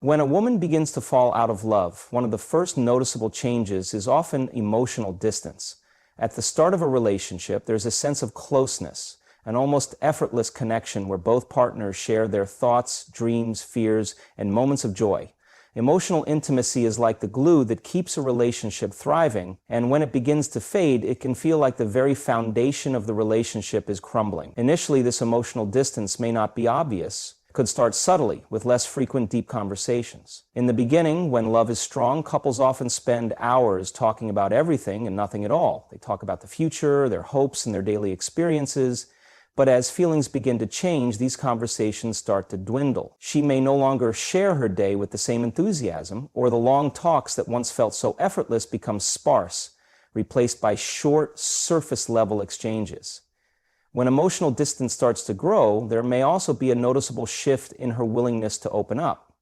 When a woman begins to fall out of love, one of the first noticeable changes is often emotional distance. At the start of a relationship, there's a sense of closeness, an almost effortless connection where both partners share their thoughts, dreams, fears, and moments of joy. Emotional intimacy is like the glue that keeps a relationship thriving, and when it begins to fade, it can feel like the very foundation of the relationship is crumbling. Initially, this emotional distance may not be obvious. It could start subtly, with less frequent deep conversations. In the beginning, when love is strong, couples often spend hours talking about everything and nothing at all. They talk about the future, their hopes, and their daily experiences. But as feelings begin to change, these conversations start to dwindle. She may no longer share her day with the same enthusiasm, or the long talks that once felt so effortless become sparse, replaced by short, surface-level exchanges. When emotional distance starts to grow, there may also be a noticeable shift in her willingness to open up.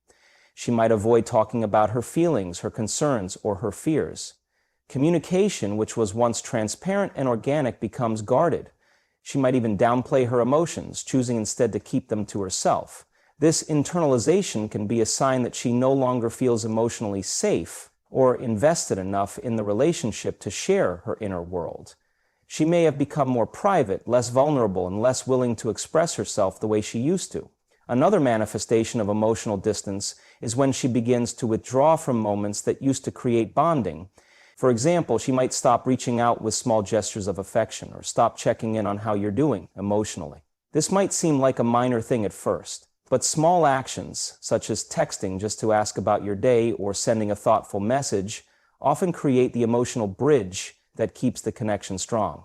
She might avoid talking about her feelings, her concerns, or her fears. Communication, which was once transparent and organic, becomes guarded. She might even downplay her emotions, choosing instead to keep them to herself. This internalization can be a sign that she no longer feels emotionally safe or invested enough in the relationship to share her inner world. She may have become more private, less vulnerable, and less willing to express herself the way she used to. Another manifestation of emotional distance is when she begins to withdraw from moments that used to create bonding. For example, she might stop reaching out with small gestures of affection or stop checking in on how you're doing emotionally. This might seem like a minor thing at first, but small actions, such as texting just to ask about your day or sending a thoughtful message, often create the emotional bridge that keeps the connection strong.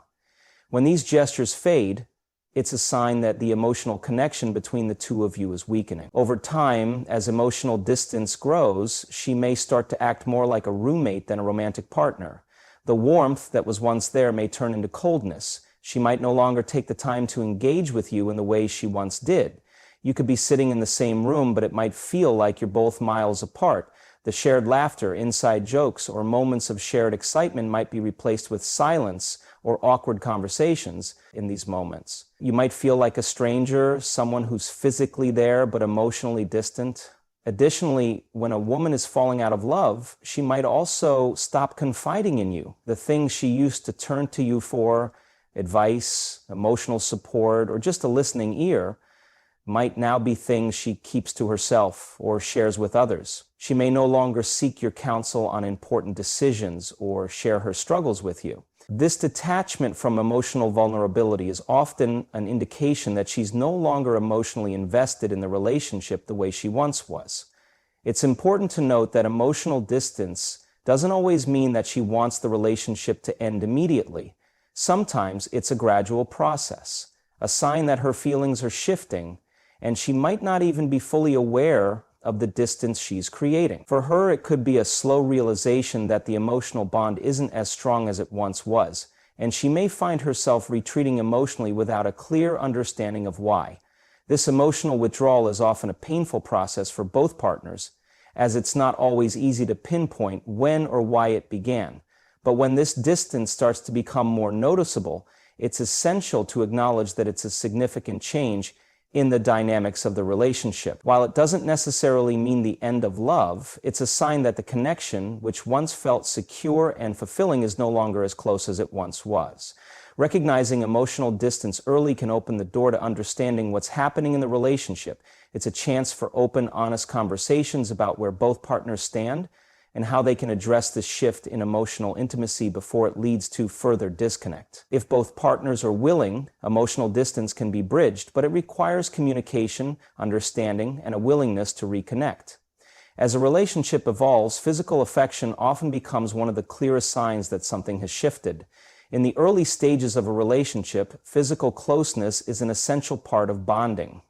When these gestures fade, it's a sign that the emotional connection between the two of you is weakening. Over time, as emotional distance grows, she may start to act more like a roommate than a romantic partner. The warmth that was once there may turn into coldness. She might no longer take the time to engage with you in the way she once did. You could be sitting in the same room, but it might feel like you're both miles apart. The shared laughter, inside jokes, or moments of shared excitement might be replaced with silence or awkward conversations in these moments. You might feel like a stranger, someone who's physically there but emotionally distant. Additionally, when a woman is falling out of love, she might also stop confiding in you. The things she used to turn to you for, advice, emotional support, or just a listening ear, might now be things she keeps to herself or shares with others. She may no longer seek your counsel on important decisions or share her struggles with you. This detachment from emotional vulnerability is often an indication that she's no longer emotionally invested in the relationship the way she once was. It's important to note that emotional distance doesn't always mean that she wants the relationship to end immediately. Sometimes it's a gradual process, a sign that her feelings are shifting, and she might not even be fully aware of the distance she's creating. For her, it could be a slow realization that the emotional bond isn't as strong as it once was, and she may find herself retreating emotionally without a clear understanding of why. This emotional withdrawal is often a painful process for both partners, as it's not always easy to pinpoint when or why it began. But when this distance starts to become more noticeable, it's essential to acknowledge that it's a significant change in the dynamics of the relationship. While it doesn't necessarily mean the end of love, it's a sign that the connection, which once felt secure and fulfilling, is no longer as close as it once was. Recognizing emotional distance early can open the door to understanding what's happening in the relationship. It's a chance for open, honest conversations about where both partners stand and how they can address this shift in emotional intimacy before it leads to further disconnect. If both partners are willing, emotional distance can be bridged, but it requires communication, understanding, and a willingness to reconnect. As a relationship evolves, physical affection often becomes one of the clearest signs that something has shifted. In the early stages of a relationship, physical closeness is an essential part of bonding.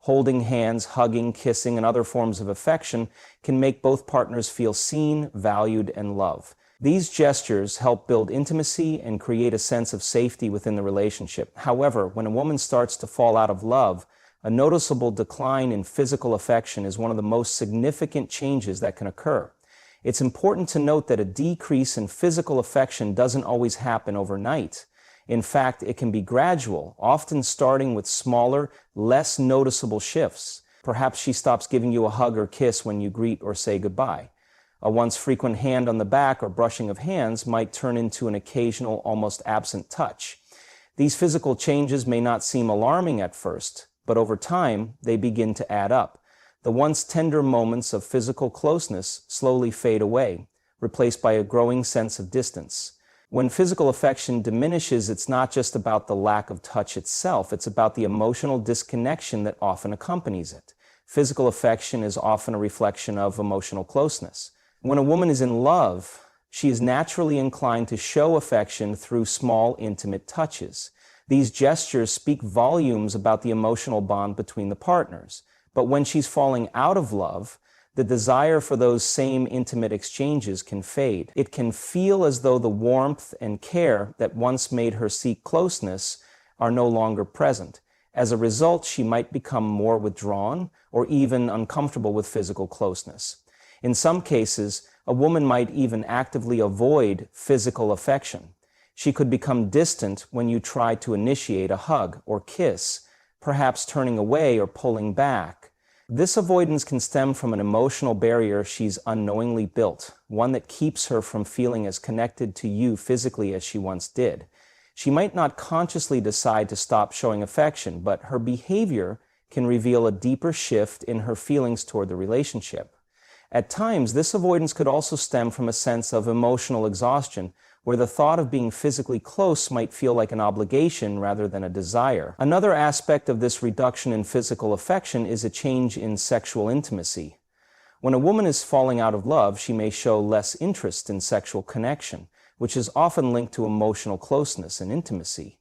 Holding hands, hugging, kissing, and other forms of affection can make both partners feel seen, valued, and loved. These gestures help build intimacy and create a sense of safety within the relationship. However, when a woman starts to fall out of love, a noticeable decline in physical affection is one of the most significant changes that can occur. It's important to note that a decrease in physical affection doesn't always happen overnight. In fact, it can be gradual, often starting with smaller, less noticeable shifts. Perhaps she stops giving you a hug or kiss when you greet or say goodbye. A once frequent hand on the back or brushing of hands might turn into an occasional, almost absent touch. These physical changes may not seem alarming at first, but over time, they begin to add up. The once tender moments of physical closeness slowly fade away, replaced by a growing sense of distance. When physical affection diminishes, it's not just about the lack of touch itself, it's about the emotional disconnection that often accompanies it. Physical affection is often a reflection of emotional closeness. When a woman is in love, she is naturally inclined to show affection through small, intimate touches. These gestures speak volumes about the emotional bond between the partners. But when she's falling out of love, the desire for those same intimate exchanges can fade. It can feel as though the warmth and care that once made her seek closeness are no longer present. As a result, she might become more withdrawn or even uncomfortable with physical closeness. In some cases, a woman might even actively avoid physical affection. She could become distant when you try to initiate a hug or kiss, perhaps turning away or pulling back. This avoidance can stem from an emotional barrier she's unknowingly built, one that keeps her from feeling as connected to you physically as she once did. She might not consciously decide to stop showing affection, but her behavior can reveal a deeper shift in her feelings toward the relationship. At times, this avoidance could also stem from a sense of emotional exhaustion, where the thought of being physically close might feel like an obligation rather than a desire. Another aspect of this reduction in physical affection is a change in sexual intimacy. When a woman is falling out of love, she may show less interest in sexual connection, which is often linked to emotional closeness and intimacy.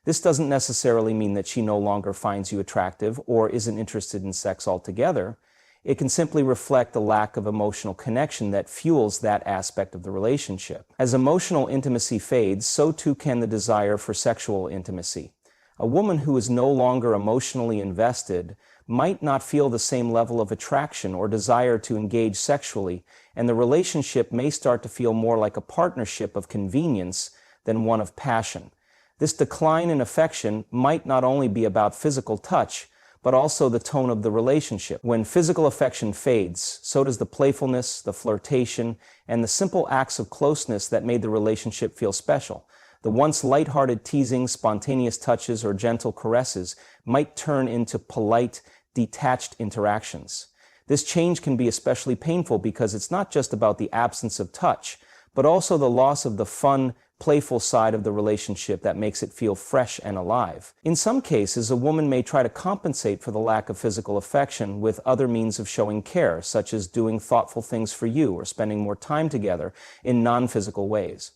This doesn't necessarily mean that she no longer finds you attractive or isn't interested in sex altogether. It can simply reflect the lack of emotional connection that fuels that aspect of the relationship. As emotional intimacy fades, so too can the desire for sexual intimacy. A woman who is no longer emotionally invested might not feel the same level of attraction or desire to engage sexually, and the relationship may start to feel more like a partnership of convenience than one of passion. This decline in affection might not only be about physical touch, but also the tone of the relationship. When physical affection fades, so does the playfulness, the flirtation, and the simple acts of closeness that made the relationship feel special. The once lighthearted teasing, spontaneous touches, or gentle caresses might turn into polite, detached interactions. This change can be especially painful because it's not just about the absence of touch, but also the loss of the fun, playful side of the relationship that makes it feel fresh and alive. In some cases, a woman may try to compensate for the lack of physical affection with other means of showing care, such as doing thoughtful things for you or spending more time together in non-physical ways.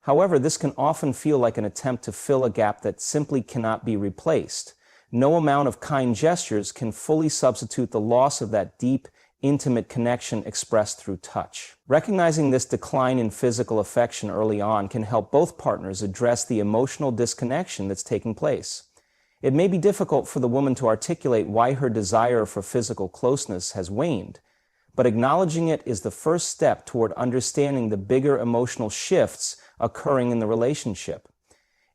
However, this can often feel like an attempt to fill a gap that simply cannot be replaced. No amount of kind gestures can fully substitute the loss of that deep, intimate connection expressed through touch. Recognizing this decline in physical affection early on can help both partners address the emotional disconnection that's taking place. It may be difficult for the woman to articulate why her desire for physical closeness has waned, but acknowledging it is the first step toward understanding the bigger emotional shifts occurring in the relationship.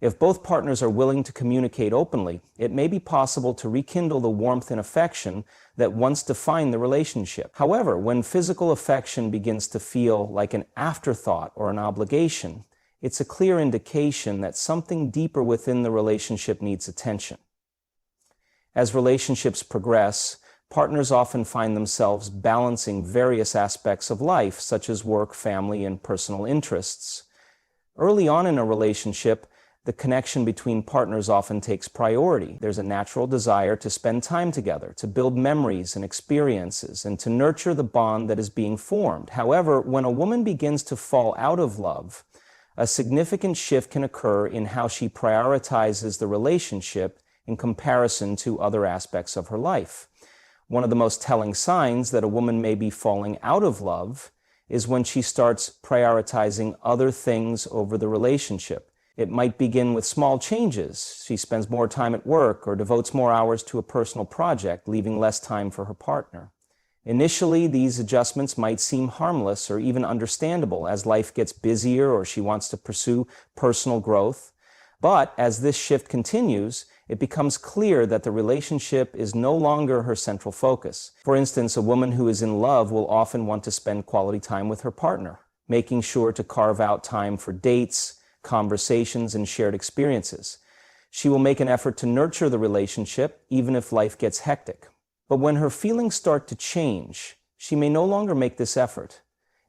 If both partners are willing to communicate openly, it may be possible to rekindle the warmth and affection that once defined the relationship. However, when physical affection begins to feel like an afterthought or an obligation, it's a clear indication that something deeper within the relationship needs attention. As relationships progress, partners often find themselves balancing various aspects of life, such as work, family, and personal interests. Early on in a relationship, the connection between partners often takes priority. There's a natural desire to spend time together, to build memories and experiences, and to nurture the bond that is being formed. However, when a woman begins to fall out of love, a significant shift can occur in how she prioritizes the relationship in comparison to other aspects of her life. One of the most telling signs that a woman may be falling out of love is when she starts prioritizing other things over the relationship. It might begin with small changes. She spends more time at work or devotes more hours to a personal project, leaving less time for her partner. Initially, these adjustments might seem harmless or even understandable as life gets busier or she wants to pursue personal growth. But as this shift continues, it becomes clear that the relationship is no longer her central focus. For instance, a woman who is in love will often want to spend quality time with her partner, making sure to carve out time for dates, conversations, and shared experiences. She will make an effort to nurture the relationship, even if life gets hectic. But when her feelings start to change, she may no longer make this effort.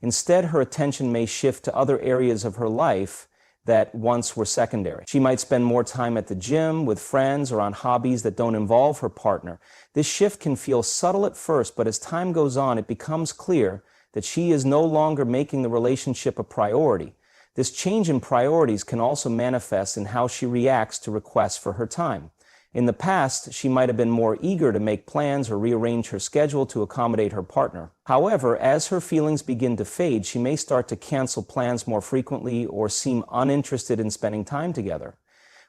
Instead, her attention may shift to other areas of her life that once were secondary. She might spend more time at the gym, with friends, or on hobbies that don't involve her partner. This shift can feel subtle at first, but as time goes on, it becomes clear that she is no longer making the relationship a priority. This change in priorities can also manifest in how she reacts to requests for her time. In the past, she might have been more eager to make plans or rearrange her schedule to accommodate her partner. However, as her feelings begin to fade, she may start to cancel plans more frequently or seem uninterested in spending time together.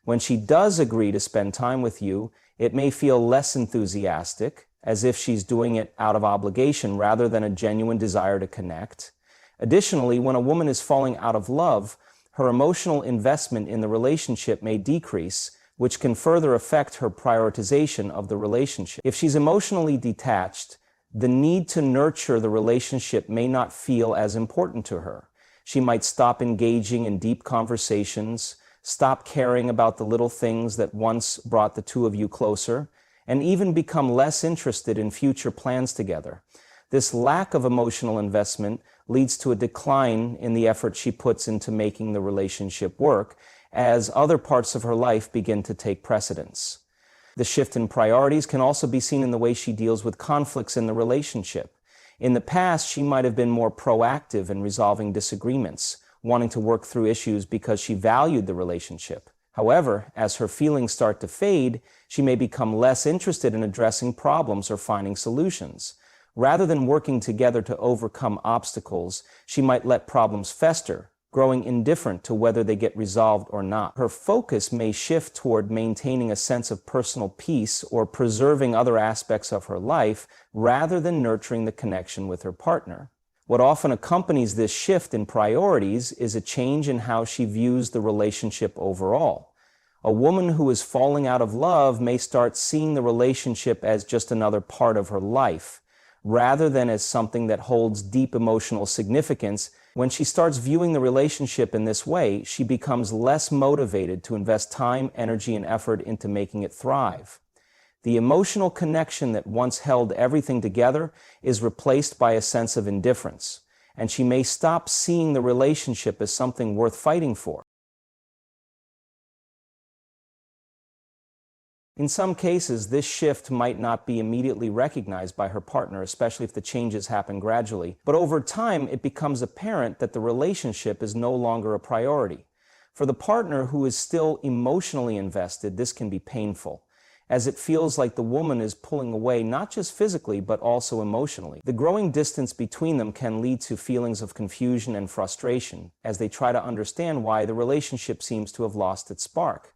When she does agree to spend time with you, it may feel less enthusiastic, as if she's doing it out of obligation rather than a genuine desire to connect. Additionally, when a woman is falling out of love, her emotional investment in the relationship may decrease, which can further affect her prioritization of the relationship. If she's emotionally detached, the need to nurture the relationship may not feel as important to her. She might stop engaging in deep conversations, stop caring about the little things that once brought the two of you closer, and even become less interested in future plans together. This lack of emotional investment leads to a decline in the effort she puts into making the relationship work, as other parts of her life begin to take precedence. The shift in priorities can also be seen in the way she deals with conflicts in the relationship. In the past, she might have been more proactive in resolving disagreements, wanting to work through issues because she valued the relationship. However, as her feelings start to fade, she may become less interested in addressing problems or finding solutions. Rather than working together to overcome obstacles, she might let problems fester, growing indifferent to whether they get resolved or not. Her focus may shift toward maintaining a sense of personal peace or preserving other aspects of her life rather than nurturing the connection with her partner. What often accompanies this shift in priorities is a change in how she views the relationship overall. A woman who is falling out of love may start seeing the relationship as just another part of her life, rather than as something that holds deep emotional significance. When she starts viewing the relationship in this way, she becomes less motivated to invest time, energy, and effort into making it thrive. The emotional connection that once held everything together is replaced by a sense of indifference, and she may stop seeing the relationship as something worth fighting for. In some cases, this shift might not be immediately recognized by her partner, especially if the changes happen gradually. But over time, it becomes apparent that the relationship is no longer a priority. For the partner who is still emotionally invested, this can be painful, as it feels like the woman is pulling away not just physically, but also emotionally. The growing distance between them can lead to feelings of confusion and frustration, as they try to understand why the relationship seems to have lost its spark.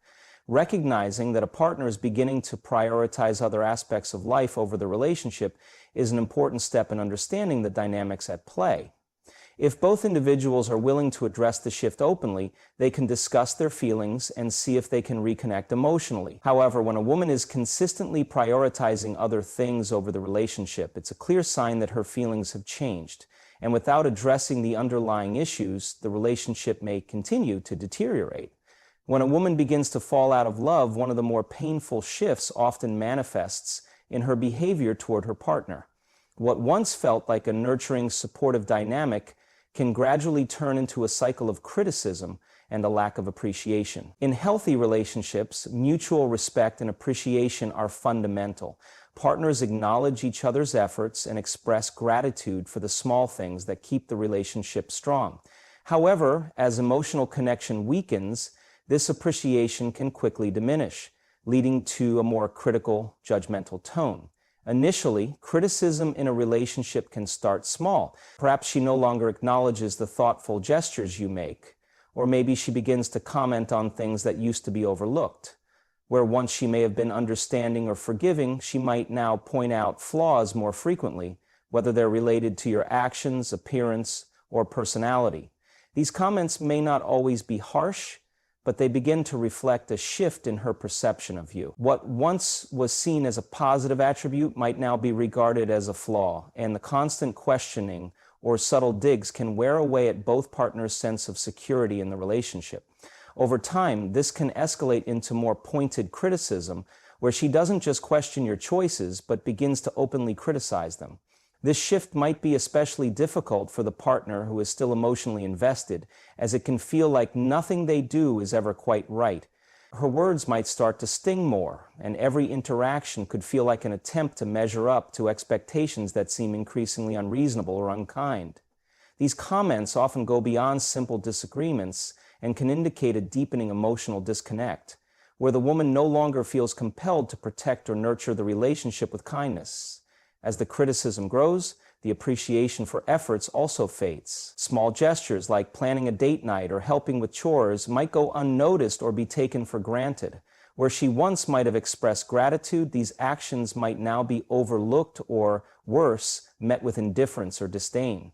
Recognizing that a partner is beginning to prioritize other aspects of life over the relationship is an important step in understanding the dynamics at play. If both individuals are willing to address the shift openly, they can discuss their feelings and see if they can reconnect emotionally. However, when a woman is consistently prioritizing other things over the relationship, it's a clear sign that her feelings have changed. And without addressing the underlying issues, the relationship may continue to deteriorate. When a woman begins to fall out of love, one of the more painful shifts often manifests in her behavior toward her partner. What once felt like a nurturing, supportive dynamic can gradually turn into a cycle of criticism and a lack of appreciation. In healthy relationships, mutual respect and appreciation are fundamental. Partners acknowledge each other's efforts and express gratitude for the small things that keep the relationship strong. However, as emotional connection weakens, this appreciation can quickly diminish, leading to a more critical, judgmental tone. Initially, criticism in a relationship can start small. Perhaps she no longer acknowledges the thoughtful gestures you make, or maybe she begins to comment on things that used to be overlooked. Where once she may have been understanding or forgiving, she might now point out flaws more frequently, whether they're related to your actions, appearance, or personality. These comments may not always be harsh, but they begin to reflect a shift in her perception of you. What once was seen as a positive attribute might now be regarded as a flaw, and the constant questioning or subtle digs can wear away at both partners' sense of security in the relationship. Over time, this can escalate into more pointed criticism, where she doesn't just question your choices, but begins to openly criticize them. This shift might be especially difficult for the partner who is still emotionally invested, as it can feel like nothing they do is ever quite right. Her words might start to sting more, and every interaction could feel like an attempt to measure up to expectations that seem increasingly unreasonable or unkind. These comments often go beyond simple disagreements and can indicate a deepening emotional disconnect, where the woman no longer feels compelled to protect or nurture the relationship with kindness. As the criticism grows, the appreciation for efforts also fades. Small gestures like planning a date night or helping with chores might go unnoticed or be taken for granted. Where she once might have expressed gratitude, these actions might now be overlooked or, worse, met with indifference or disdain.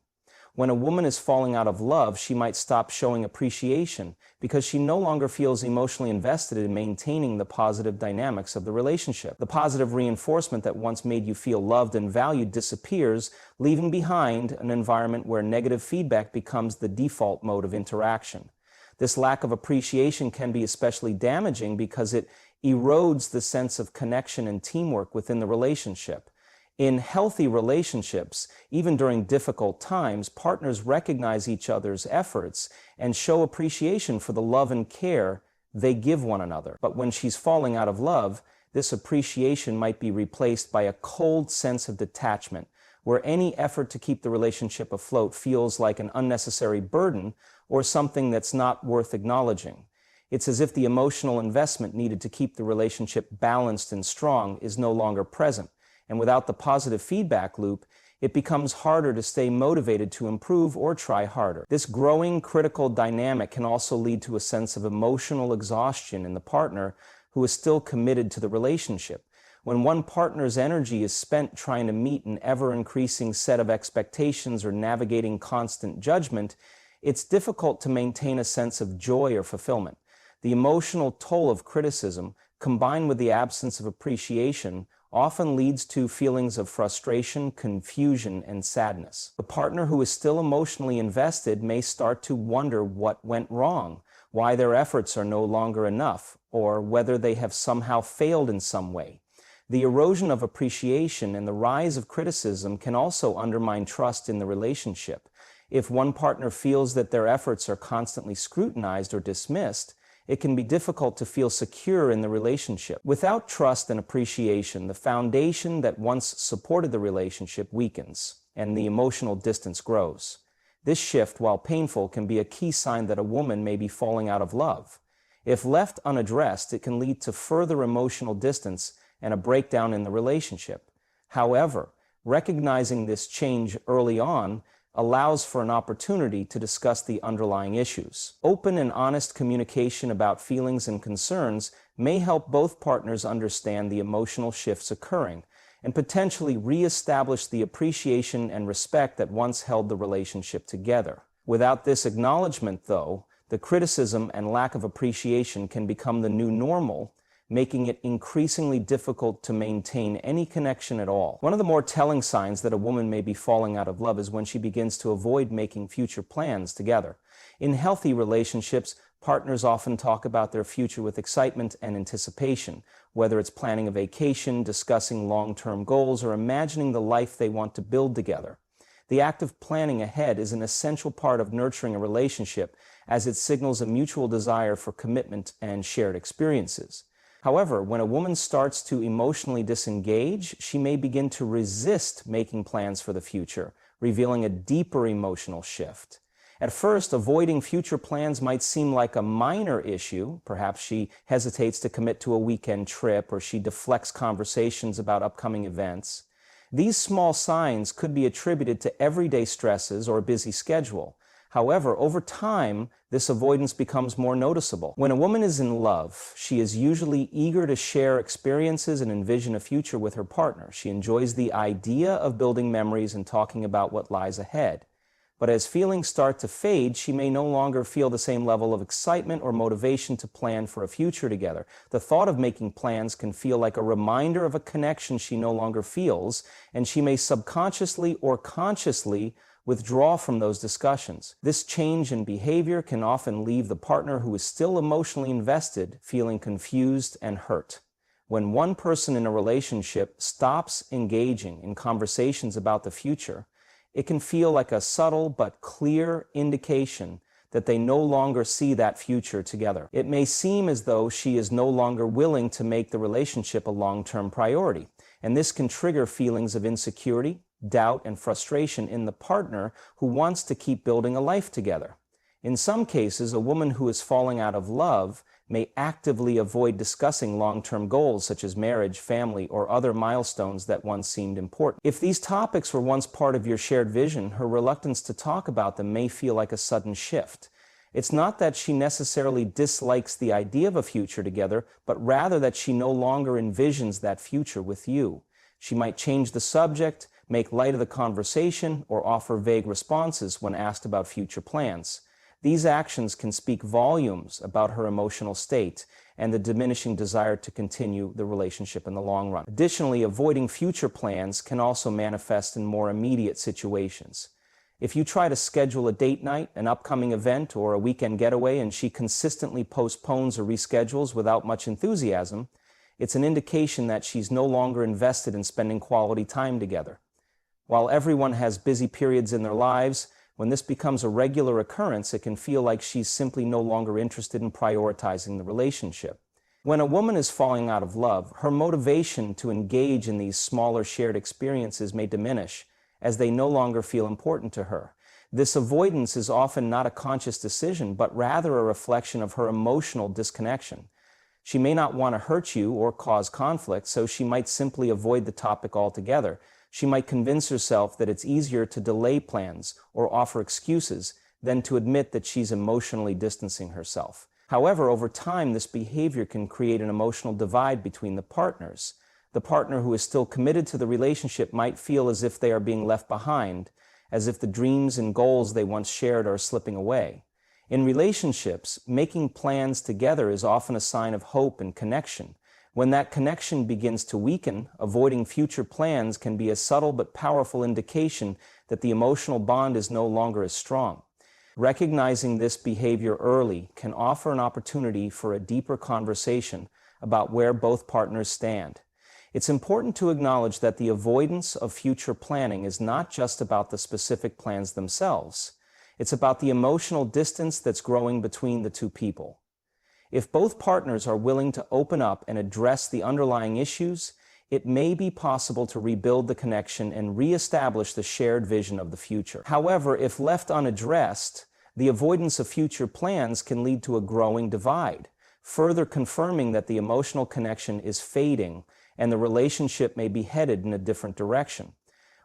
When a woman is falling out of love, she might stop showing appreciation because she no longer feels emotionally invested in maintaining the positive dynamics of the relationship. The positive reinforcement that once made you feel loved and valued disappears, leaving behind an environment where negative feedback becomes the default mode of interaction. This lack of appreciation can be especially damaging because it erodes the sense of connection and teamwork within the relationship. In healthy relationships, even during difficult times, partners recognize each other's efforts and show appreciation for the love and care they give one another. But when she's falling out of love, this appreciation might be replaced by a cold sense of detachment, where any effort to keep the relationship afloat feels like an unnecessary burden or something that's not worth acknowledging. It's as if the emotional investment needed to keep the relationship balanced and strong is no longer present. And without the positive feedback loop, it becomes harder to stay motivated to improve or try harder. This growing critical dynamic can also lead to a sense of emotional exhaustion in the partner who is still committed to the relationship. When one partner's energy is spent trying to meet an ever-increasing set of expectations or navigating constant judgment, it's difficult to maintain a sense of joy or fulfillment. The emotional toll of criticism, combined with the absence of appreciation, often leads to feelings of frustration, confusion, and sadness. The partner who is still emotionally invested may start to wonder what went wrong, why their efforts are no longer enough, or whether they have somehow failed in some way. The erosion of appreciation and the rise of criticism can also undermine trust in the relationship. If one partner feels that their efforts are constantly scrutinized or dismissed, it can be difficult to feel secure in the relationship. Without trust and appreciation, the foundation that once supported the relationship weakens, and the emotional distance grows. This shift, while painful, can be a key sign that a woman may be falling out of love. If left unaddressed, it can lead to further emotional distance and a breakdown in the relationship. However, recognizing this change early on allows for an opportunity to discuss the underlying issues. Open and honest communication about feelings and concerns may help both partners understand the emotional shifts occurring and potentially reestablish the appreciation and respect that once held the relationship together. Without this acknowledgement, though, the criticism and lack of appreciation can become the new normal, making it increasingly difficult to maintain any connection at all. One of the more telling signs that a woman may be falling out of love is when she begins to avoid making future plans together. In healthy relationships, partners often talk about their future with excitement and anticipation, whether it's planning a vacation, discussing long-term goals, or imagining the life they want to build together. The act of planning ahead is an essential part of nurturing a relationship, as it signals a mutual desire for commitment and shared experiences. However, when a woman starts to emotionally disengage, she may begin to resist making plans for the future, revealing a deeper emotional shift. At first, avoiding future plans might seem like a minor issue. Perhaps she hesitates to commit to a weekend trip, or she deflects conversations about upcoming events. These small signs could be attributed to everyday stresses or a busy schedule. However, over time, this avoidance becomes more noticeable. When a woman is in love, she is usually eager to share experiences and envision a future with her partner. She enjoys the idea of building memories and talking about what lies ahead. But as feelings start to fade, she may no longer feel the same level of excitement or motivation to plan for a future together. The thought of making plans can feel like a reminder of a connection she no longer feels, and she may subconsciously or consciously withdraw from those discussions. This change in behavior can often leave the partner who is still emotionally invested feeling confused and hurt. When one person in a relationship stops engaging in conversations about the future, it can feel like a subtle but clear indication that they no longer see that future together. It may seem as though she is no longer willing to make the relationship a long-term priority, and this can trigger feelings of insecurity, doubt, and frustration in the partner who wants to keep building a life together. In some cases, a woman who is falling out of love may actively avoid discussing long-term goals such as marriage, family, or other milestones that once seemed important. If these topics were once part of your shared vision, her reluctance to talk about them may feel like a sudden shift. It's not that she necessarily dislikes the idea of a future together, but rather that she no longer envisions that future with you. She might change the subject, make light of the conversation, or offer vague responses when asked about future plans. These actions can speak volumes about her emotional state and the diminishing desire to continue the relationship in the long run. Additionally, avoiding future plans can also manifest in more immediate situations. If you try to schedule a date night, an upcoming event, or a weekend getaway and she consistently postpones or reschedules without much enthusiasm, it's an indication that she's no longer invested in spending quality time together. While everyone has busy periods in their lives, when this becomes a regular occurrence, it can feel like she's simply no longer interested in prioritizing the relationship. When a woman is falling out of love, her motivation to engage in these smaller shared experiences may diminish, as they no longer feel important to her. This avoidance is often not a conscious decision, but rather a reflection of her emotional disconnection. She may not want to hurt you or cause conflict, so she might simply avoid the topic altogether. She might convince herself that it's easier to delay plans or offer excuses than to admit that she's emotionally distancing herself. However, over time, this behavior can create an emotional divide between the partners. The partner who is still committed to the relationship might feel as if they are being left behind, as if the dreams and goals they once shared are slipping away. In relationships, making plans together is often a sign of hope and connection. When that connection begins to weaken, avoiding future plans can be a subtle but powerful indication that the emotional bond is no longer as strong. Recognizing this behavior early can offer an opportunity for a deeper conversation about where both partners stand. It's important to acknowledge that the avoidance of future planning is not just about the specific plans themselves. It's about the emotional distance that's growing between the two people. If both partners are willing to open up and address the underlying issues, it may be possible to rebuild the connection and reestablish the shared vision of the future. However, if left unaddressed, the avoidance of future plans can lead to a growing divide, further confirming that the emotional connection is fading and the relationship may be headed in a different direction.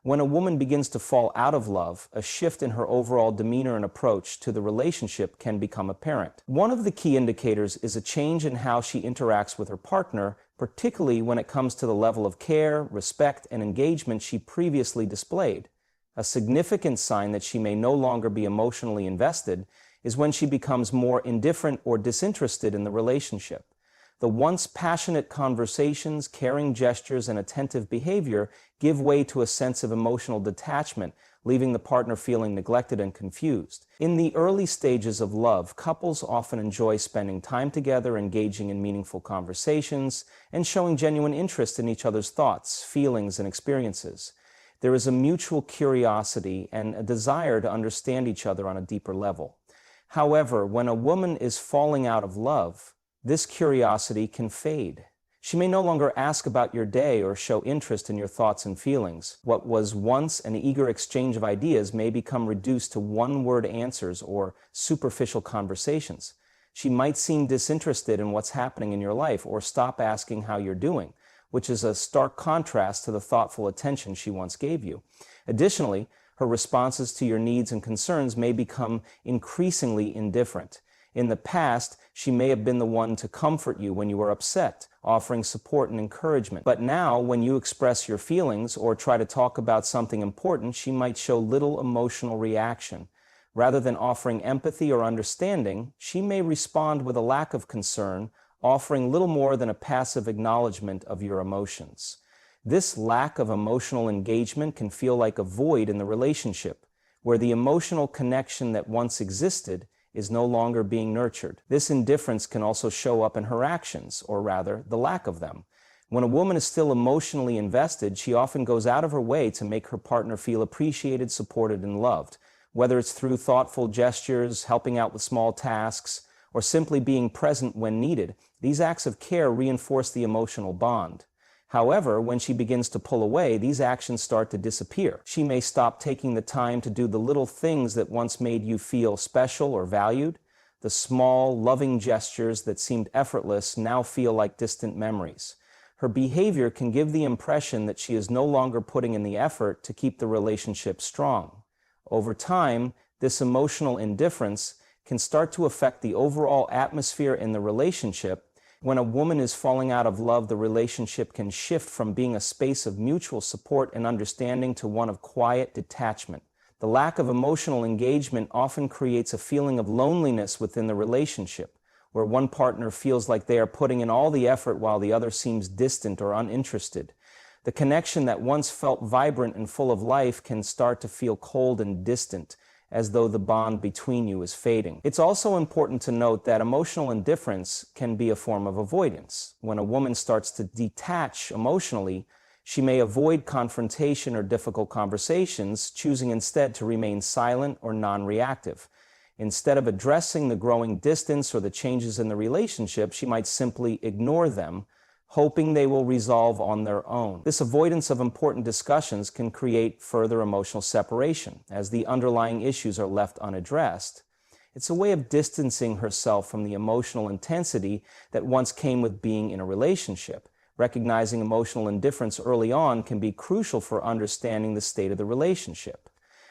When a woman begins to fall out of love, a shift in her overall demeanor and approach to the relationship can become apparent. One of the key indicators is a change in how she interacts with her partner, particularly when it comes to the level of care, respect, and engagement she previously displayed. A significant sign that she may no longer be emotionally invested is when she becomes more indifferent or disinterested in the relationship. The once passionate conversations, caring gestures, and attentive behavior give way to a sense of emotional detachment, leaving the partner feeling neglected and confused. In the early stages of love, couples often enjoy spending time together, engaging in meaningful conversations, and showing genuine interest in each other's thoughts, feelings, and experiences. There is a mutual curiosity and a desire to understand each other on a deeper level. However, when a woman is falling out of love, this curiosity can fade. She may no longer ask about your day or show interest in your thoughts and feelings. What was once an eager exchange of ideas may become reduced to one-word answers or superficial conversations. She might seem disinterested in what's happening in your life or stop asking how you're doing, which is a stark contrast to the thoughtful attention she once gave you. Additionally, her responses to your needs and concerns may become increasingly indifferent. In the past, she may have been the one to comfort you when you were upset, offering support and encouragement. But now, when you express your feelings or try to talk about something important, she might show little emotional reaction. Rather than offering empathy or understanding, she may respond with a lack of concern, offering little more than a passive acknowledgement of your emotions. This lack of emotional engagement can feel like a void in the relationship, where the emotional connection that once existed is no longer being nurtured. This indifference can also show up in her actions, or rather, the lack of them. When a woman is still emotionally invested, she often goes out of her way to make her partner feel appreciated, supported, and loved. Whether it's through thoughtful gestures, helping out with small tasks, or simply being present when needed, these acts of care reinforce the emotional bond. However, when she begins to pull away, these actions start to disappear. She may stop taking the time to do the little things that once made you feel special or valued. The small, loving gestures that seemed effortless now feel like distant memories. Her behavior can give the impression that she is no longer putting in the effort to keep the relationship strong. Over time, this emotional indifference can start to affect the overall atmosphere in the relationship. When a woman is falling out of love, the relationship can shift from being a space of mutual support and understanding to one of quiet detachment. The lack of emotional engagement often creates a feeling of loneliness within the relationship, where one partner feels like they are putting in all the effort while the other seems distant or uninterested. The connection that once felt vibrant and full of life can start to feel cold and distant, as though the bond between you is fading. It's also important to note that emotional indifference can be a form of avoidance. When a woman starts to detach emotionally, she may avoid confrontation or difficult conversations, choosing instead to remain silent or non-reactive. Instead of addressing the growing distance or the changes in the relationship, she might simply ignore them, hoping they will resolve on their own. This avoidance of important discussions can create further emotional separation, as the underlying issues are left unaddressed. It's a way of distancing herself from the emotional intensity that once came with being in a relationship. Recognizing emotional indifference early on can be crucial for understanding the state of the relationship.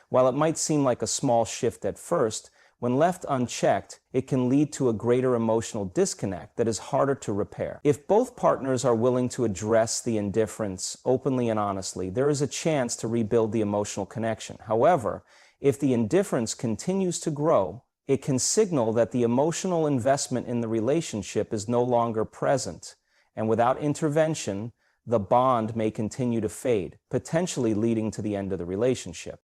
While it might seem like a small shift at first, when left unchecked, it can lead to a greater emotional disconnect that is harder to repair. If both partners are willing to address the indifference openly and honestly, there is a chance to rebuild the emotional connection. However, if the indifference continues to grow, it can signal that the emotional investment in the relationship is no longer present, and without intervention, the bond may continue to fade, potentially leading to the end of the relationship.